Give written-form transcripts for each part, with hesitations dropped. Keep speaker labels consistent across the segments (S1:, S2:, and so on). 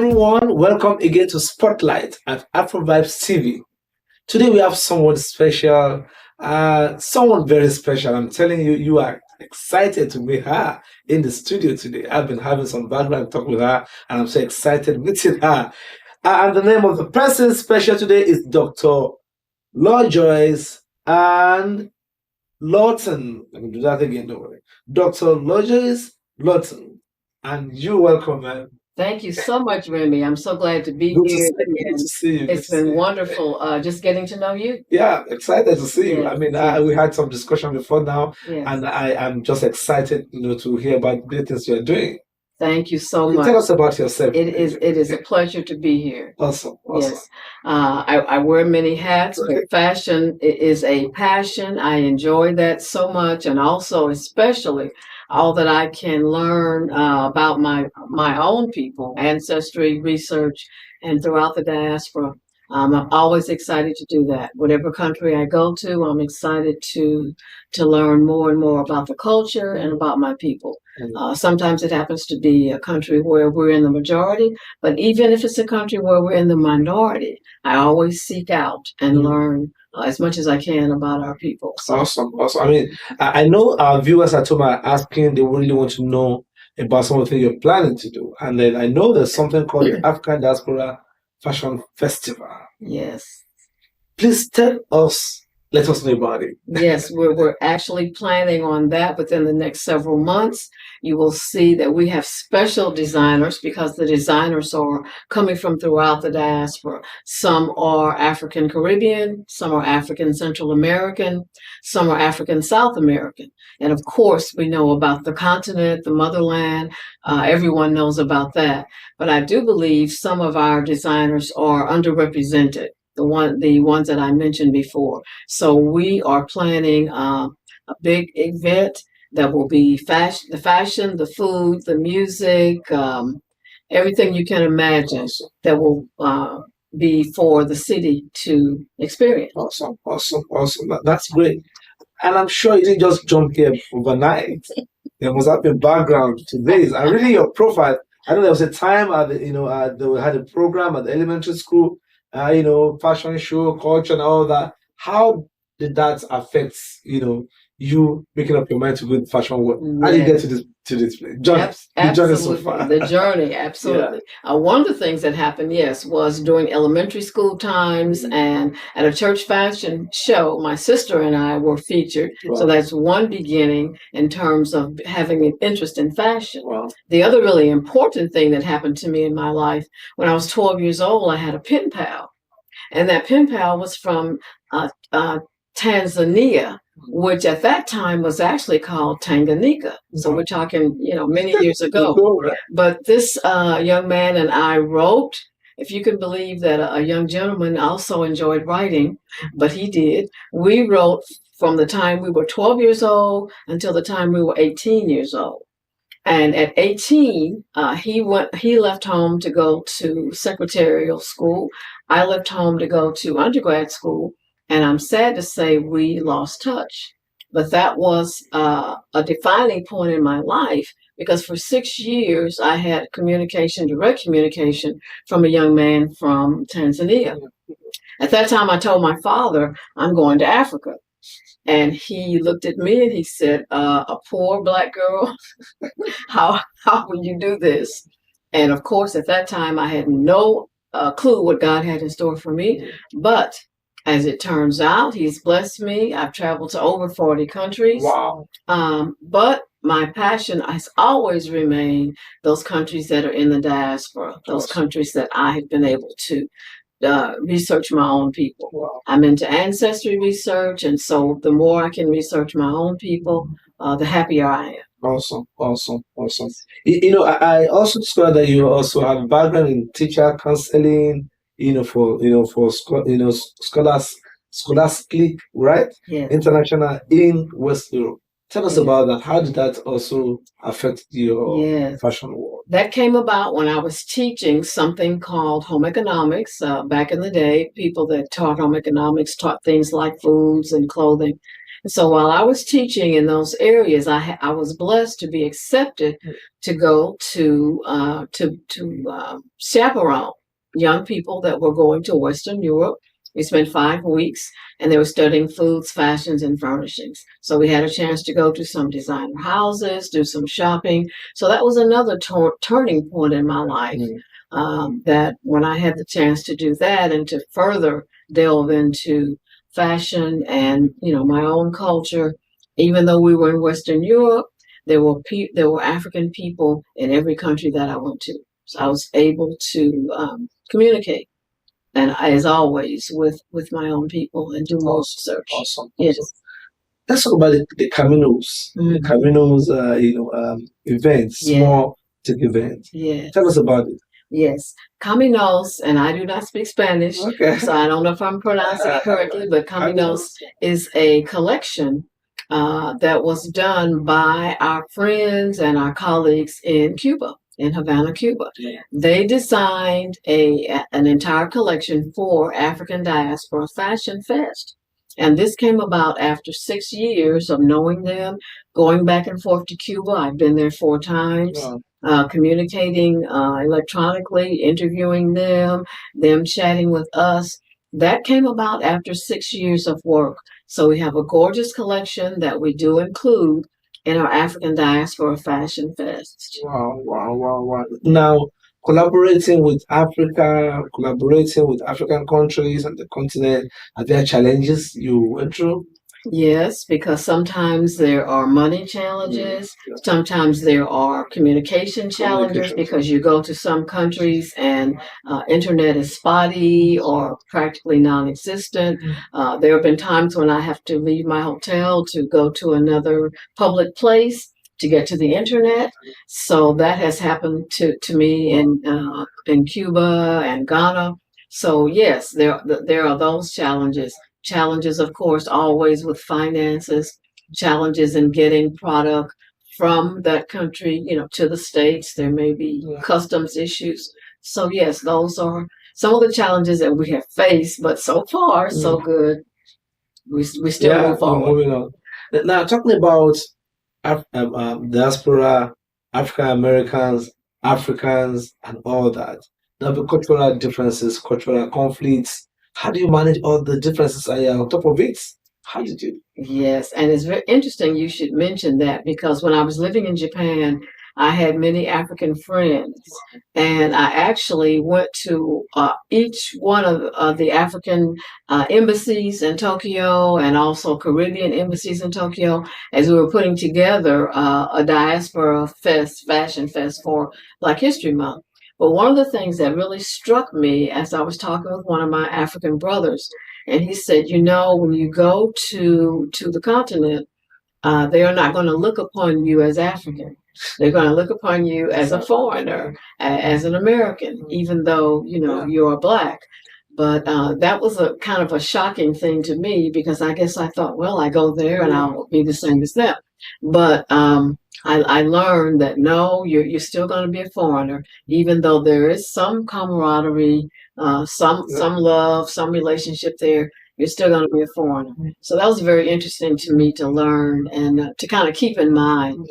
S1: everyone, welcome again to Spotlight at Afrovibes TV. Today we have someone special, someone very special. I'm telling you, you are excited to meet her in the studio today. I've been having some background talk with her, and I'm so excited meeting her. And the name of the person special today is Dr. Lajoyce and Lawton. Let me do that again, don't worry. Dr. Lajoyce Lawton. And you welcome, man.
S2: Thank you so much, Remy. I'm so glad to be
S1: Good to
S2: here.
S1: see you. Good to see you.
S2: It's been wonderful just getting to know you.
S1: Yeah, excited to see you. I
S2: Yes,
S1: mean,
S2: yes,
S1: we had some discussion before now,
S2: yes.
S1: and I am just excited, to hear about the great things you're doing.
S2: Thank you so
S1: Tell
S2: much.
S1: us about yourself.
S2: It is a pleasure to be here.
S1: Awesome.
S2: Yes. I wear many hats, but fashion is a passion. I enjoy that so much, and also especially all that I can learn about my own people, ancestry research, and throughout the diaspora. I'm always excited to do that. Whatever country I go to, I'm excited to learn more and more about the culture and about my people. Sometimes it happens to be a country where we're in the majority, but even if it's a country where we're in the minority, I always seek out and learn as much as I can about our people. So,
S1: Awesome. I mean, I know our viewers at home are asking, they really want to know about some of the things you're planning to do. And then I know there's something called the African Diaspora Fashion Festival.
S2: yes.
S1: Please let us know about it.
S2: Yes, we're actually planning on that within the next several months. You will see that we have special designers because the designers are coming from throughout the diaspora. Some are African Caribbean, some are African Central American, some are African South American. And of course, we know about the continent, the motherland. Everyone knows about that. But I do believe some of our designers are underrepresented. The ones that I mentioned before. So we are planning a big event that will be the fashion, the food, the music, everything you can imagine that will be for the city to experience.
S1: Awesome. That's great. And I'm sure you didn't just jump here overnight. There must have been background to this. And really your profile, I know there was a time they had a program at the elementary school, fashion show, culture and all that. How did that affect, you making up your mind to go in the fashion world? How did you get to this place? The journey so far.
S2: The journey, absolutely. Yeah. One of the things that happened, yes, was during elementary school times and at a church fashion show, my sister and I were featured. Wow. So that's one beginning in terms of having an interest in fashion. Wow. The other really important thing that happened to me in my life, when I was 12 years old, I had a pen pal. And that pen pal was from Tanzania, which at that time was actually called Tanganyika. So we're talking, many years ago. But this young man and I wrote, if you can believe that a young gentleman also enjoyed writing, but he did. We wrote from the time we were 12 years old until the time we were 18 years old. And at 18, he left home to go to secretarial school. I left home to go to undergrad school. And I'm sad to say we lost touch. But that was a defining point in my life because for 6 years I had direct communication from a young man from Tanzania. At that time, I told my father, I'm going to Africa. And he looked at me and he said, a poor Black girl, how will you do this? And of course, at that time, I had no clue what God had in store for me. But as it turns out, he's blessed me. I've traveled to over 40 countries.
S1: Wow.
S2: But my passion has always remained those countries that are in the diaspora, those countries that I have been able to research my own people. Wow. I'm into ancestry research, and so the more I can research my own people, the happier I am.
S1: Awesome. I also discovered that you also have a background in teacher counseling, for scholastic, right?
S2: Yes.
S1: International in West Europe. Tell us about that. How did that also affect your fashion world?
S2: That came about when I was teaching something called home economics. Back in the day, people that taught home economics taught things like foods and clothing. So while I was teaching in those areas, I was blessed to be accepted to go to chaperone young people that were going to Western Europe. We spent 5 weeks, and they were studying foods, fashions, and furnishings. So we had a chance to go to some designer houses, do some shopping. So that was another turning point in my life. That when I had the chance to do that and to further delve into fashion and my own culture, even though we were in Western Europe, there were African people in every country that I went to. So I was able to communicate, and as always, with my own people and do more research.
S1: Awesome.
S2: Yes.
S1: Let's talk about the Caminos. The Caminos, events, small tech events.
S2: Yes.
S1: Tell us about it.
S2: Yes, Caminos, and I do not speak Spanish,
S1: Okay.
S2: so I don't know if I'm pronouncing it correctly, but Caminos is a collection that was done by our friends and our colleagues in Cuba, in Havana, Cuba. They designed an entire collection for African Diaspora Fashion Fest. And this came about after 6 years of knowing them, going back and forth to Cuba. I've been there 4 times. Communicating electronically, interviewing them chatting with us. That came about after 6 years of work. So we have a gorgeous collection that we do include in our African Diaspora Fashion Fest.
S1: Wow. Now, collaborating with Africa, collaborating with African countries and the continent, are there challenges you went through?
S2: Yes, because sometimes there are money challenges. Sometimes there are communication challenges because you go to some countries and internet is spotty or practically non-existent. There have been times when I have to leave my hotel to go to another public place to get to the internet. So that has happened to me in Cuba and Ghana. So yes, there are those challenges. Challenges, of course, always with finances, challenges in getting product from that country, to the States. There may be customs issues. So yes, those are some of the challenges that we have faced, but so far, so good. We still move forward.
S1: Moving on. Now, talking about diaspora, African Americans, Africans, and all that. There will be cultural differences, cultural conflicts. How do you manage all the differences on top of it? How did you?
S2: Yes, and it's very interesting you should mention that because when I was living in Japan, I had many African friends, and I actually went to each one of the African embassies in Tokyo and also Caribbean embassies in Tokyo as we were putting together a diaspora fashion fest for Black History Month. But one of the things that really struck me as I was talking with one of my African brothers, and he said, when you go to the continent, they are not going to look upon you as African. They're going to look upon you as a foreigner, as an American, even though, you're Black. But that was a kind of a shocking thing to me because I guess I thought, well, I go there and I'll be the same as them. But I learned that no, you're still going to be a foreigner, even though there is some camaraderie, some love, some relationship there. You're still going to be a foreigner. So that was very interesting to me to learn and to kind of keep in mind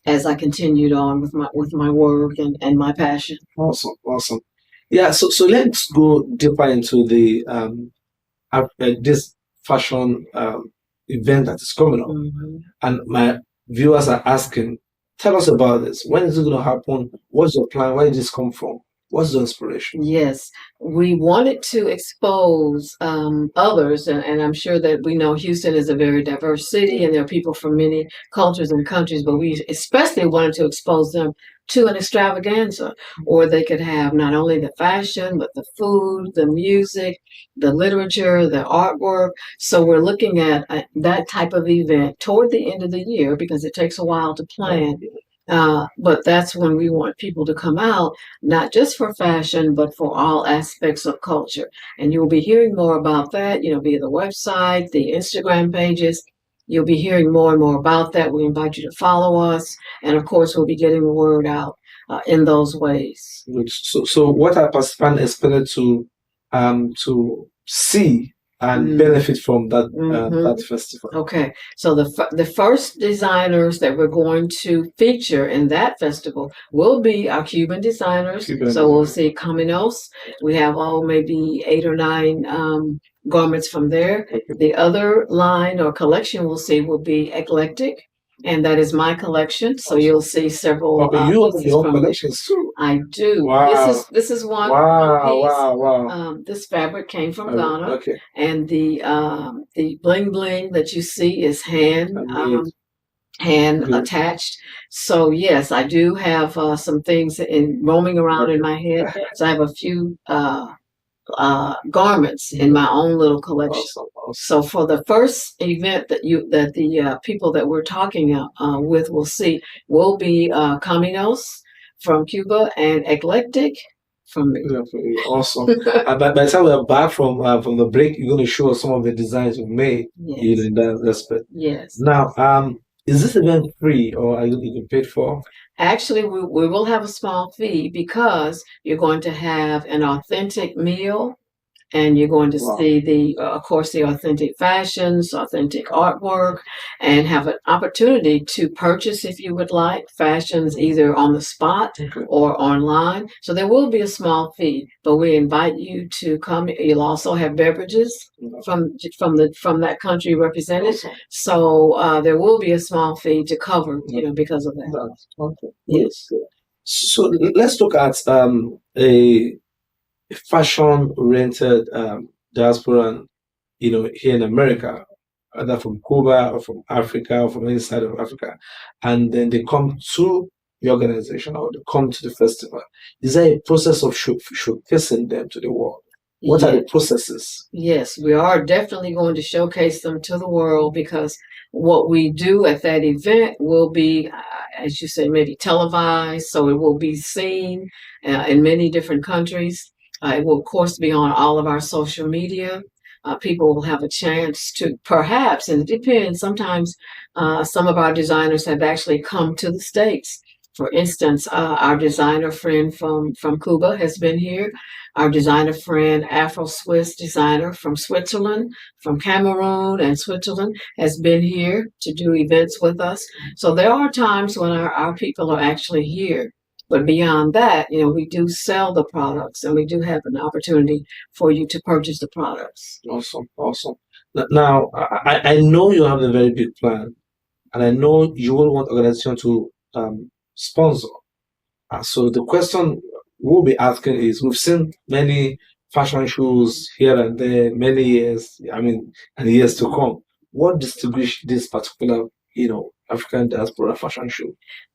S2: as I continued on with my work and my passion.
S1: Awesome. Yeah. So let's go deeper into the this fashion event that is coming up, and my viewers are asking, tell us about this. When is it going to happen? What's your plan? Where did this come from? What's the inspiration?
S2: Yes, we wanted to expose others, and I'm sure that we know Houston is a very diverse city, and there are people from many cultures and countries, but we especially wanted to expose them to an extravaganza where they could have not only the fashion, but the food, the music, the literature, the artwork. So we're looking at that type of event toward the end of the year because it takes a while to plan. But that's when we want people to come out, not just for fashion, but for all aspects of culture. And you'll be hearing more about that, via the website, the Instagram pages. You'll be hearing more and more about that. We invite you to follow us. And of course, we'll be getting the word out in those ways.
S1: So what are participants expected to see and benefit from that that festival?
S2: Okay, so the first designers that we're going to feature in that festival will be our Cuban designers. So we'll see Caminos. We have maybe 8 or 9 garments from there. The other line or collection we'll see will be eclectic, and that is my collection. So you'll see several.
S1: You have your own collections too.
S2: I do.
S1: Wow.
S2: This is one piece. Wow. This fabric came from Ghana,
S1: Okay.
S2: and the bling bling that you see is hand attached. So yes, I do have some things roaming around in my head. So I have a few garments in my own little collection. So for the first event that the people that we're talking with will see will be Caminos from Cuba and Eclectic from me.
S1: Awesome. By the time we're back from the break, you're going to show us some of the designs you've made.
S2: Yes.
S1: In that respect.
S2: Yes.
S1: Now, is this event free or are you even paid for?
S2: Actually, we will have a small fee because you're going to have an authentic meal, and you're going to see of course, the authentic fashions, authentic artwork, and have an opportunity to purchase, if you would like, fashions either on the spot or online. So there will be a small fee, but we invite you to come. You'll also have beverages from that country represented. So there will be a small fee to cover, because of that.
S1: Okay.
S2: Yes.
S1: So let's look at a fashion-oriented diaspora, here in America, either from Cuba or from Africa or from any side of Africa, and then they come to the organization or they come to the festival. Is there a process of showcasing them to the world? What are the processes?
S2: Yes, we are definitely going to showcase them to the world, because what we do at that event will be, as you say, maybe televised, so it will be seen in many different countries. It will, of course, be on all of our social media. People will have a chance to perhaps, and it depends, sometimes some of our designers have actually come to the States. For instance, our designer friend from Cuba has been here. Our designer friend, Afro-Swiss designer from Switzerland, from Cameroon and Switzerland, has been here to do events with us. So there are times when our people are actually here. But beyond that, we do sell the products, and we do have an opportunity for you to purchase the products.
S1: Awesome. Now, I know you have a very big plan, and I know you will want organization to sponsor. So the question we'll be asking is, we've seen many fashion shows here and there, many years, and years to come. What distinguishes this particular, African diaspora fashion show?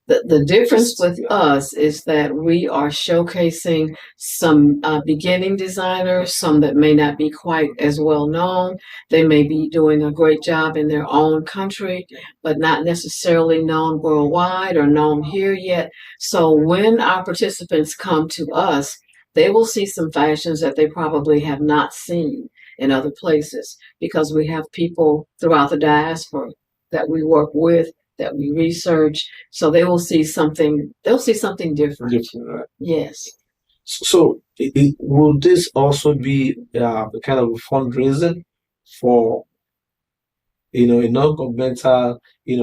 S2: The difference with us is that we are showcasing some beginning designers, some that may not be quite as well known. They may be doing a great job in their own country, but not necessarily known worldwide or known here yet. So when our participants come to us, they will see some fashions that they probably have not seen in other places, because we have people throughout the diaspora that we work with, that we research, so they will see something. They'll see something different.
S1: Right?
S2: Yes.
S1: So, will this also be a kind of fundraising for, a non-governmental,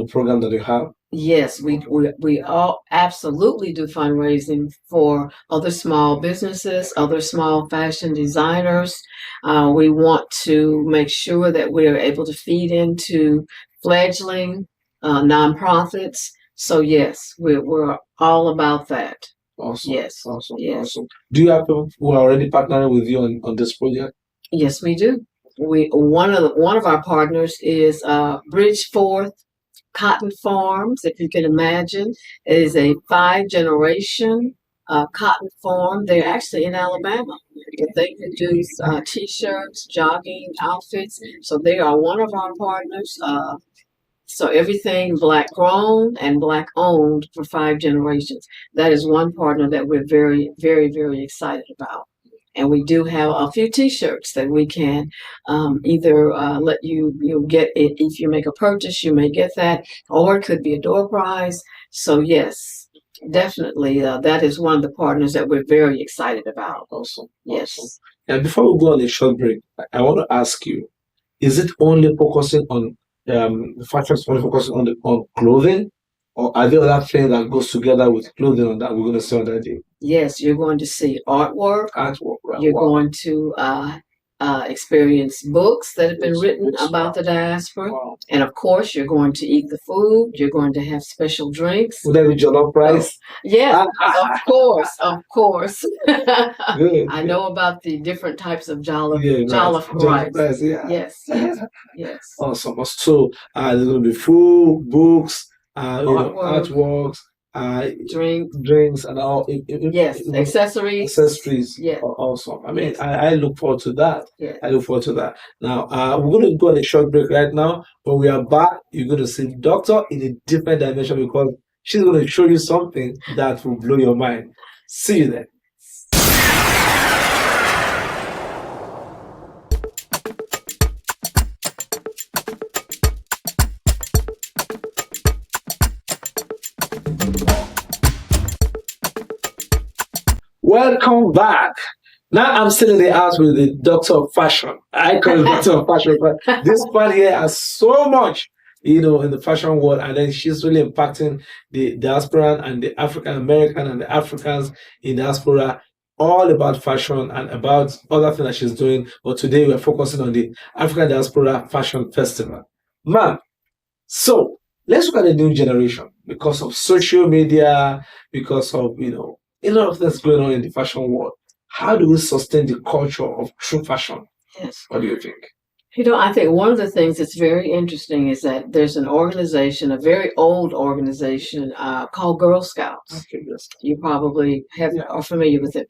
S1: program that you have?
S2: Yes, we all absolutely do fundraising for other small businesses, other small fashion designers. We want to make sure that we are able to feed into fledgling nonprofits. So yes, we're all about that.
S1: Awesome.
S2: Yes.
S1: Awesome.
S2: Yes.
S1: Awesome. Do you have people who are already partnering with you on this project?
S2: Yes, we do. One of our partners is Bridgeforth Cotton Farms. If you can imagine, it is a 5-generation cotton farm. They're actually in Alabama, but they produce t-shirts, jogging outfits. So they are one of our partners. So everything Black grown and Black owned for 5 generations. That is one partner that we're very, very, very excited about. And we do have a few T-shirts that we can either let you get it. If you make a purchase, you may get that, or it could be a door prize. So yes, definitely, that is one of the partners that we're very excited about.
S1: Awesome.
S2: Yes.
S1: Awesome. And before we go on a short break, I want to ask you, is it only focusing on the fashion is only focusing on on clothing, or are there other things that goes together with clothing on that we're going to see on that day?
S2: Yes, you're going to see artwork.
S1: Artwork, right?
S2: You're
S1: Wow.
S2: going to experience books that have been
S1: Books,
S2: written
S1: books,
S2: about
S1: wow.
S2: the diaspora.
S1: Wow.
S2: And of course, you're going to eat the food. You're going to have special drinks.
S1: Would there be jollof
S2: Oh,
S1: rice?
S2: yes, of course, of course.
S1: Good,
S2: I
S1: good.
S2: know about the different types of
S1: Yeah, right.
S2: jollof
S1: Jollof
S2: rice.
S1: rice, yeah.
S2: Yes, yes, yes.
S1: Awesome. So there's going to be food, books,
S2: Artwork,
S1: artworks,
S2: drinks.
S1: drinks, and all.
S2: Yes, accessories.
S1: Accessories.
S2: Yes,
S1: Awesome. I mean,
S2: yes,
S1: I look forward to that.
S2: yes.
S1: I look forward to that. Now, we're going to go on a short break right now. When we are back, you're going to see the doctor in a different dimension because she's going to show you something that will blow your mind. See you then. Welcome back. Now I'm still in the house with the doctor of fashion. I call it doctor of fashion, but this part here has so much, in the fashion world, and then she's really impacting the diaspora and the African American and the Africans in diaspora all about fashion and about other things that she's doing. But today we're focusing on the African Diaspora Fashion Festival. Ma'am, so let's look at the new generation because of social media, because of a lot of things going on in the fashion world. How do we sustain the culture of true fashion?
S2: Yes.
S1: What do you think?
S2: I think one of the things that's very interesting is that there's an organization, a very old organization called Girl Scouts.
S1: Okay, yes.
S2: You probably are familiar with it.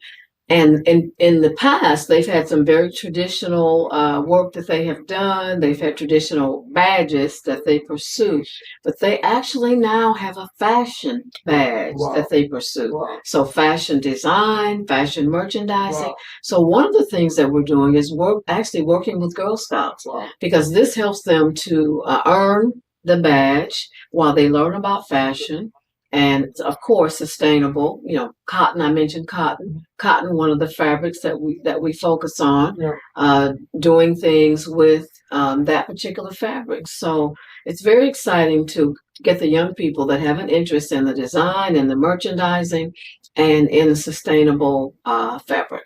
S2: And in the past, they've had some very traditional work that they have done. They've had traditional badges that they pursue, but they actually now have a fashion badge that they pursue.
S1: Wow.
S2: So fashion design, fashion merchandising.
S1: Wow.
S2: So one of the things that we're doing is actually working with Girl Scouts because this helps them to earn the badge while they learn about fashion. And of course, sustainable. Cotton. I mentioned cotton. Cotton, one of the fabrics that we focus on.
S1: Yeah.
S2: Doing things with that particular fabric. So it's very exciting to get the young people that have an interest in the design and the merchandising and in a sustainable fabric.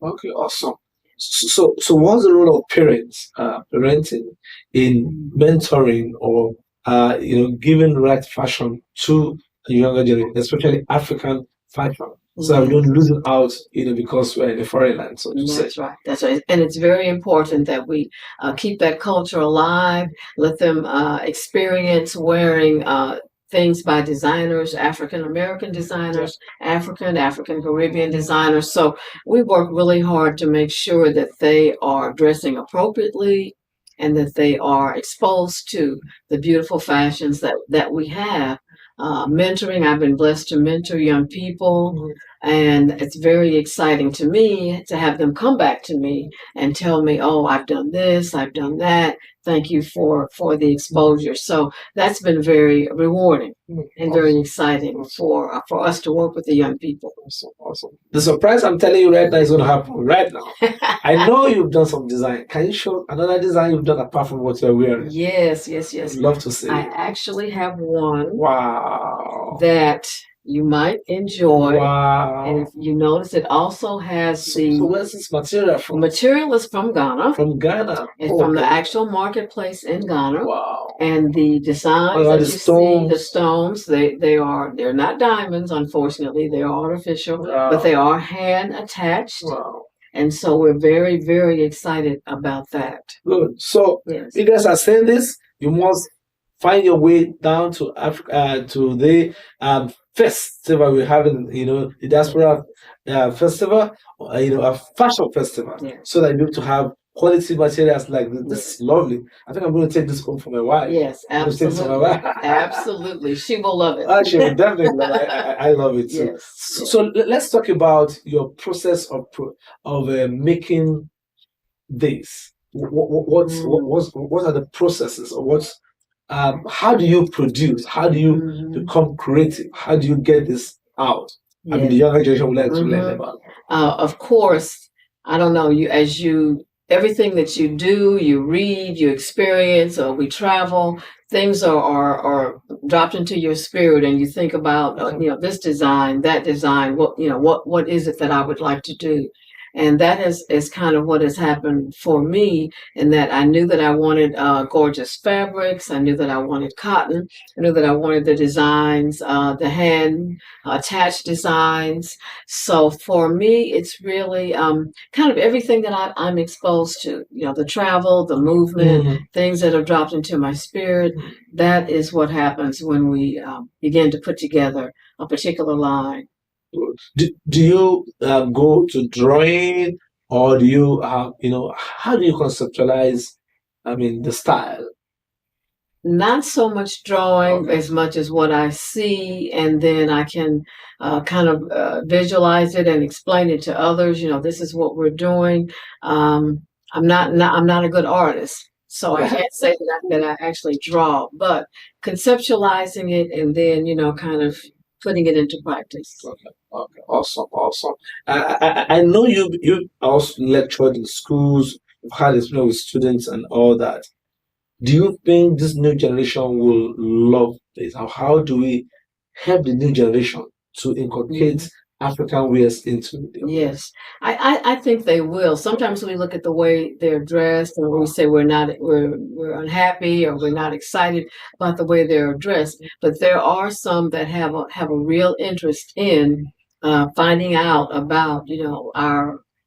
S1: Okay, awesome. So what's the role of parents, parenting, in mentoring or giving the right fashion to the younger generation, especially African fashion, so that we don't lose it out, because we're in a foreign land, so to say.
S2: That's right. That's right. And it's very important that we keep that culture alive. Let them experience wearing things by designers, African American designers, African Caribbean designers. So we work really hard to make sure that they are dressing appropriately and that they are exposed to the beautiful fashions that we have. Mentoring, I've been blessed to mentor young people, and it's very exciting to me to have them come back to me and tell me, oh, I've done this, I've done that. Thank you for the exposure. So that's been very rewarding and very exciting for us to work with the young people.
S1: Awesome. The surprise I'm telling you right now is going to happen right now. I know you've done some design. Can you show another design you've done apart from what you're wearing?
S2: Yes.
S1: I'd love to see.
S2: I actually have one.
S1: Wow.
S2: That you might enjoy.
S1: Wow.
S2: And if you notice, it also has
S1: So where's this material from?
S2: Material is from Ghana.
S1: From Ghana.
S2: It's from the actual marketplace in Ghana.
S1: Wow.
S2: And the designs that you see, the stones, they're not diamonds, unfortunately. They are artificial, but they are hand attached.
S1: Wow.
S2: And so we're very, very excited about that.
S1: Good. So you guys are saying this, you must find your way down to Africa, to the festival we're having, the Diaspora Festival, a fashion festival, so that you're able to have quality materials like this. This is lovely. I think I'm going to take this home for my wife.
S2: Yes, absolutely. Absolutely. She will love it.
S1: She will definitely love it. I love it too.
S2: Yes.
S1: So let's talk about your process of making this. What are the processes, or how do you produce? How do you become creative? How do you get this out? I mean, the younger generation would like to learn about.
S2: Of course, I don't know. As you everything that you do, you read, you experience, or we travel, things are dropped into your spirit, and you think about, this design, that design, what is it that I would like to do? And that is kind of what has happened for me, in that I knew that I wanted gorgeous fabrics. I knew that I wanted cotton. I knew that I wanted the designs, the hand attached designs. So for me, it's really kind of everything that I'm exposed to, the travel, the movement, things that have dropped into my spirit. That is what happens when we begin to put together a particular line.
S1: Do you go to drawing, or do you how do you conceptualize, I mean, the style?
S2: Not so much drawing
S1: Okay.
S2: as much as what I see, and then I can kind of visualize it and explain it to others. This is what we're doing. I'm not a good artist, so I can't say that I actually draw, but conceptualizing it and then kind of putting it into practice.
S1: Okay. Okay. Awesome. Awesome. I know you also lectured in schools, had experience with students and all that. Do you think this new generation will love this? How do we help the new generation to inculcate African ways into their work?
S2: Yes, I think they will. Sometimes we look at the way they're dressed and we say we're unhappy or we're not excited about the way they're dressed. But there are some that have a real interest in finding out about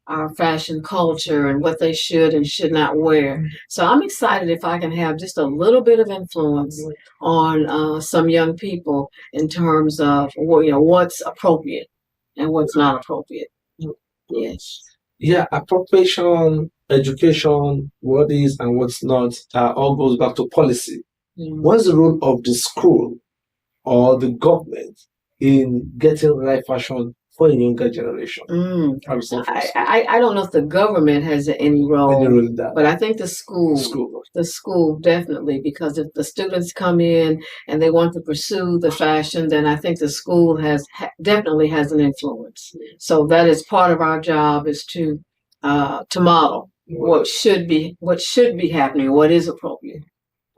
S2: our fashion culture and what they should and should not wear. So I'm excited if I can have just a little bit of influence on some young people in terms of what's appropriate and what's not appropriate. Yes.
S1: Yeah, appropriation, education, what is and what's not, all goes back to policy. What's the role of the school or the government in getting right fashion for a younger generation?
S2: I don't know if the government has any role,
S1: in that.
S2: but I think the school definitely, because if the students come in and they want to pursue the fashion, then I think the school definitely has an influence. So that is part of our job, is to model what should be happening, what is appropriate.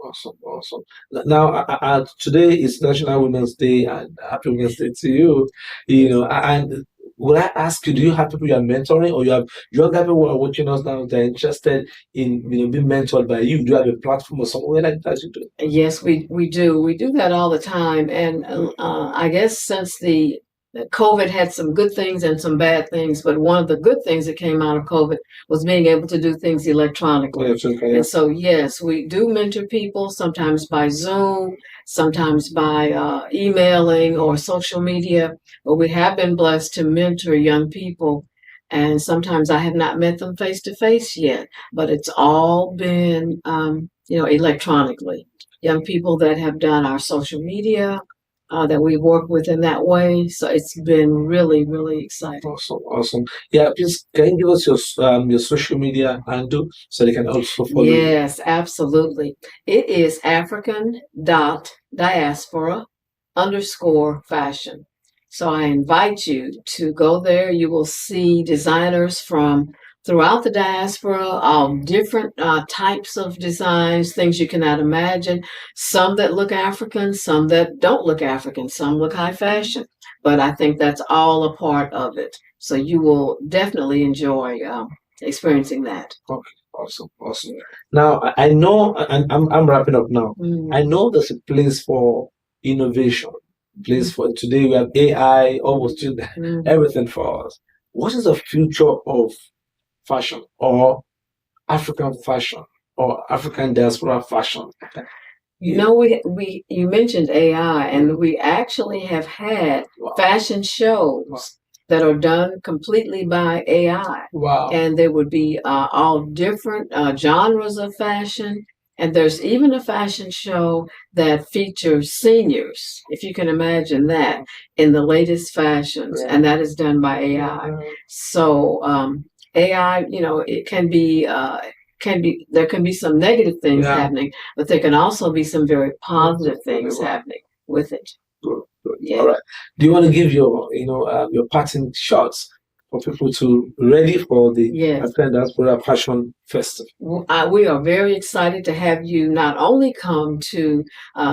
S1: Awesome, awesome. Now, today is National Women's Day, and Happy Women's Day to you. And would I ask you, do you have people you are mentoring, or you have younger people who are watching us now, they're interested in being mentored by you? Do you have a platform or somewhere like that you do?
S2: Yes, we do. We do that all the time, and I guess since the COVID had some good things and some bad things, but one of the good things that came out of COVID was being able to do things electronically.
S1: Okay.
S2: And so, yes, we do mentor people, sometimes by Zoom, sometimes by emailing or social media, but we have been blessed to mentor young people. And sometimes I have not met them face to face yet, but it's all been, electronically. Young people that have done our social media, that we work with in that way. So it's been really, really exciting.
S1: Awesome, awesome. Yeah, please can you give us your social media handle so they can also follow you?
S2: Yes, absolutely. It is African.diaspora_fashion. So I invite you to go there. You will see designers from throughout the diaspora, all different types of designs, things you cannot imagine. Some that look African, some that don't look African, some look high fashion. But I think that's all a part of it. So you will definitely enjoy experiencing that.
S1: Okay, awesome, awesome. Now I know, and I'm wrapping up now. I know there's a place for innovation. Place for today we have AI, almost everything for us. What is the future of fashion, or African fashion, or African diaspora fashion?
S2: You mentioned AI, and we actually have had fashion shows that are done completely by AI.
S1: Wow.
S2: And there would be all different genres of fashion. And there's even a fashion show that features seniors, if you can imagine that, in the latest fashions, and that is done by AI. So AI, it can be there can be some negative things happening, but there can also be some very positive things happening with it.
S1: Good, good.
S2: Yeah.
S1: All right. Do you want to give your parting shots for people to ready for the
S2: Yes.
S1: African Diaspora Fashion Festival?
S2: We are very excited to have you not only come to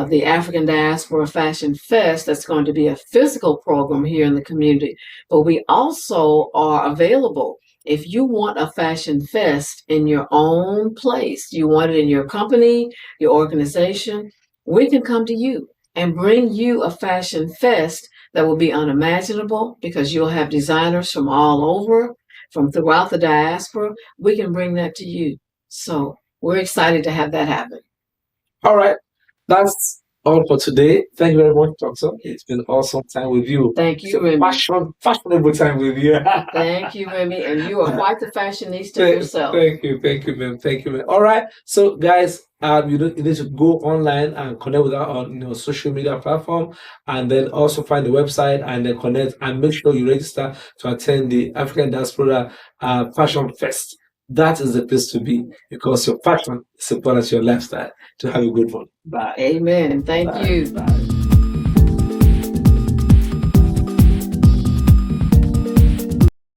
S2: the African Diaspora Fashion Fest, that's going to be a physical program here in the community, but we also are available. If you want a fashion fest in your own place, you want it in your company, your organization, we can come to you and bring you a fashion fest that will be unimaginable because you'll have designers from all over, from throughout the diaspora. We can bring that to you. So we're excited to have that happen.
S1: All right. That's all for today. Thank you very much, Doctor. It's been awesome time with you.
S2: Thank you, Remy.
S1: Fashionable time with you.
S2: Thank you, Remy. And you are quite the fashionista yourself.
S1: Thank you, ma'am. Thank you, ma'am. All right. So, guys, you need to go online and connect with us on social media platform, and then also find the website and then connect and make sure you register to attend the African Diaspora Fashion Fest. That is the place to be because your fashion is important to your lifestyle. To have a good one. Bye.
S2: Amen. Thank you.
S1: Bye.